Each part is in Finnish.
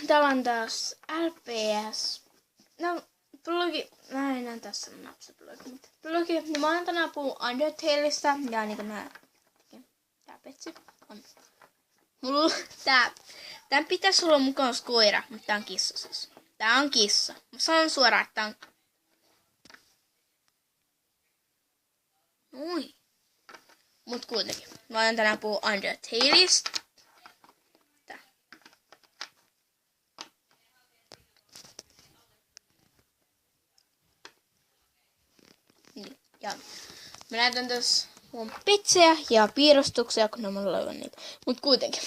täällä on taas LPS. No, blogi. Mä en näe tässä napsablogi, mutta blogi. Ja mä oon tänään puhun Undertaleista. Ja niinku tää petsi on. Mulla tän pitäis olla mukaan koira, mutta tää on kissa siis. Tää on kissa. Mä sanon suoraan, että tää on... Ui. Mut kuitenkin. Mä oon tänään puhun Undertaleista. Ja mä näytän tässä mun pitsejä ja piirustuksia, kun mä löydän niitä. Mut kuitenkin.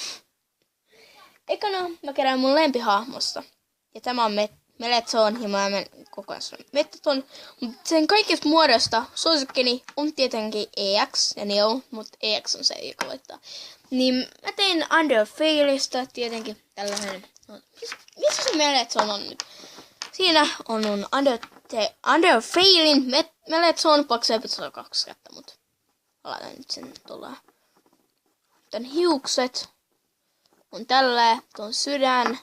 Ekana mä kerään mun lempihahmosta. Ja tämä on Meletson ja mä menen koko ajan sanoa Metaton. Mut sen kaikista muodosta suosikkini on tietenkin EX ja Neo, mutta EX on se, joka voittaa. Niin mä tein Undertaleista tietenkin tällainen. Missä se Meletson on nyt? Siinä on mun Undertalein Meletson paksu episode 2 kättä, mut laitan nyt sen tuolla. Tän hiukset on tälleen, tuon sydän.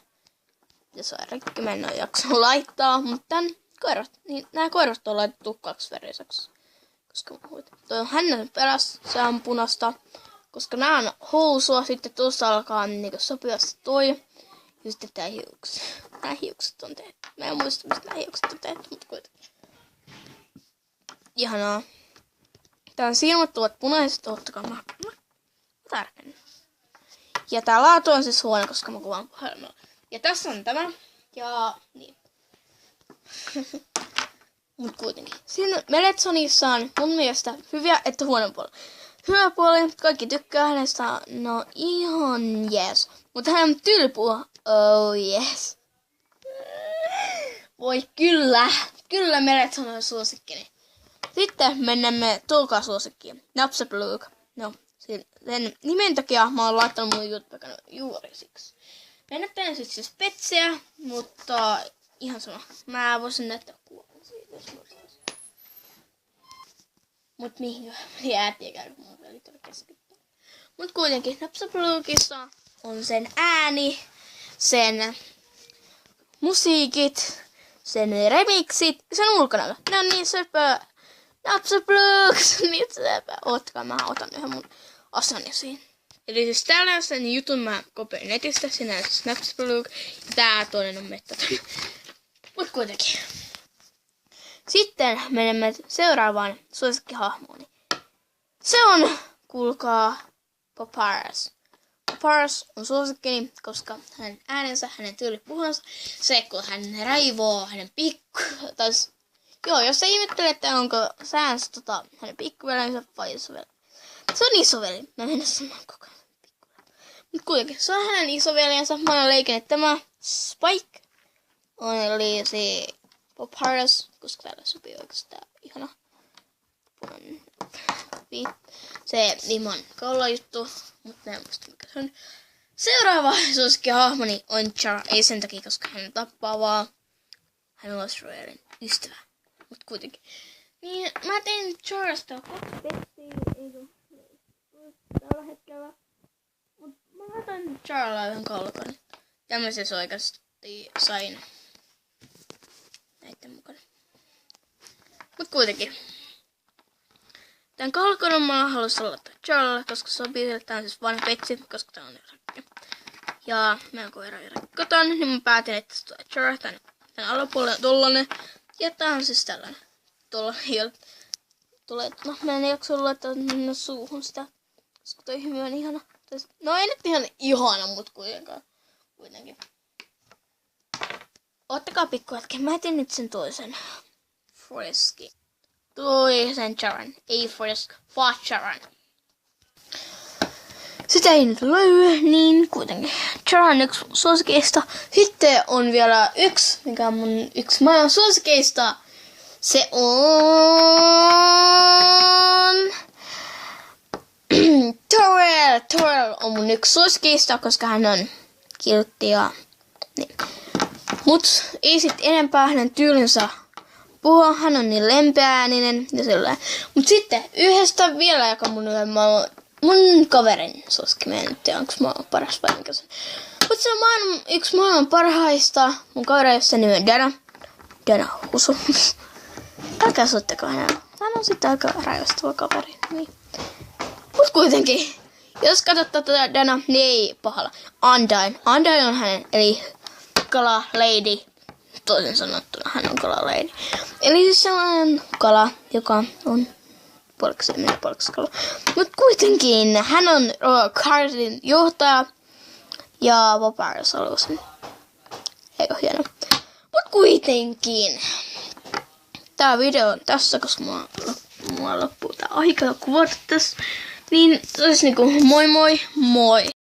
Ja se on rikki, mä en oo jaksanut laittaa, mutta tän koirat, niin nää koirat on laitettu kaksiväriseksi. Koska toi on hännän perässä, se on punasta. Koska nää on housua, sitten tuossa alkaa niinku sopia toi. Ja sitten tää hiukset. Nää hiukset on tehty. Mä en muista, mistä nää hiukset on tehty, mutta kuitenkin. Ihanaa. Tän silmät ovat punaiset, ottakaa mä tarkennan. Ja tää laatu on siis huono, koska mä kuvaan puhelimella. Ja tässä on tämä. Ja niin. Mut kuitenkin. Siinä Meletsonissa on mun mielestä hyviä että huono puoli. Hyvä puoli, kaikki tykkää hänestä, no ihan jees. Mutta hän on tylpua, oh yes. Voi kyllä Meletson on suosikkini. Sitten mennämme tokaan suosikkiin, Napsabloog. No, sen nimen takia mä oon laittanut mun juttupekan juuri siksi. Mä en näyttänyt siis petsiä, mutta ihan sama. Mä voisin näyttää kuvan siitä, jos muistais. Mut mihin jäätiekään, kun mun välit oli keskittää. Mut kuitenkin Napsabloogissa on sen ääni, sen musiikit, sen remixit ja sen ulkonäkö. Ne on niin söpöä. Napsabloog, niin söpöä. Ootkaa, mä otan yhden mun asan esiin. Eli siis tällaisen jutun mä kopioin netistä, siinä on siis Napsabloog ja tää toinen on Metaton. Mut kuitenkin. Sitten menemme seuraavaan suosikkihahmooni. Se on, kuulkaa, Papyrus. Papyrus on suosikkini, koska hänen äänensä, hänen tyylipuhunsa, se kun hän raivoo hänen joo, jos ihmettelette, onko säänsä hänen pikkuvelensä vai isoveli. Se on isoveli. Mä mennä samaan koko ajan pikkuveli. Mut kuitenkin, se on hänen isoveljensä. Mä oon leikennyt tämä Spike. Eli se Papyrus, koska täällä sopii oikeastaan ihana. Se ilman kaulajuttu, mutta mä en muista mikä se on. Seuraava suosikkihahmoni on Chara. Ei sen takia, koska hän tappaa vaan. Hän on Lost Royalin ystävä. Mut kuitenkin. Niin mä tein Charasta 2 petsiä, tällä hetkellä. Mut mä laitan Charalla yhden kalkon. Tämmöisessä oikeasti sain näitten mukana. Mut kuitenkin. Tän kalkon mä halusin laittaa Charlalle, koska se on piirretään siis vanha petsi, koska tää on rakki. Ja mä oon koira rakkotan, niin mä päätin, että se tulee Chara tän alapuolelle tollanen. Ja tää on siis tällainen. No mä en jaksa laittaa mennä suuhun sitä, koska toi hymy on ihana. No ei nyt ihan ihana, mut kuitenkin. Ottakaa pikku hetken, mä etin nyt sen toisen. Fresky. Toisen Charan, ei Fresk, vaan Charan. Sitä ei nyt löy, niin kuitenkin. Charan yksi suosikeista. Sitten on vielä yksi, mikä on mun yksi maailman suosikeista. Se on... Torel. Torel on mun yksi suosikeista, koska hän on kiltti ja... Niin. Mut ei sit enempää hänen tyylinsä puhua. Hän on niin lempeääninen ja sellainen. Mut sitten yhdestä vielä, joka mun kaverin suosikki. Mä en tiedä, onko mä paras vai mikä se. Mutta se on yksi maailman parhaista. Mun kaveri, jossa nimi on Dana. Dana Husu. Älkää soittako hänellä. Hän on sitten aika rajoistava kaveri. Niin. Mut kuitenkin. Jos katsot tätä Dana, niin ei pahalla. Undyne. Undyne on hänen, eli kala lady. Toisin sanottuna hän on kala lady. Eli siis sellainen kala, joka on puoliksi kala. Mut kuitenkin hän on Cardin johtaja ja Vapaa Solusen. Eikö hieno? Mut kuitenkin. Tää video on tässä, koska mulla loppuu tää aika kuvata tässä. Niin se olisi niinku moi moi moi.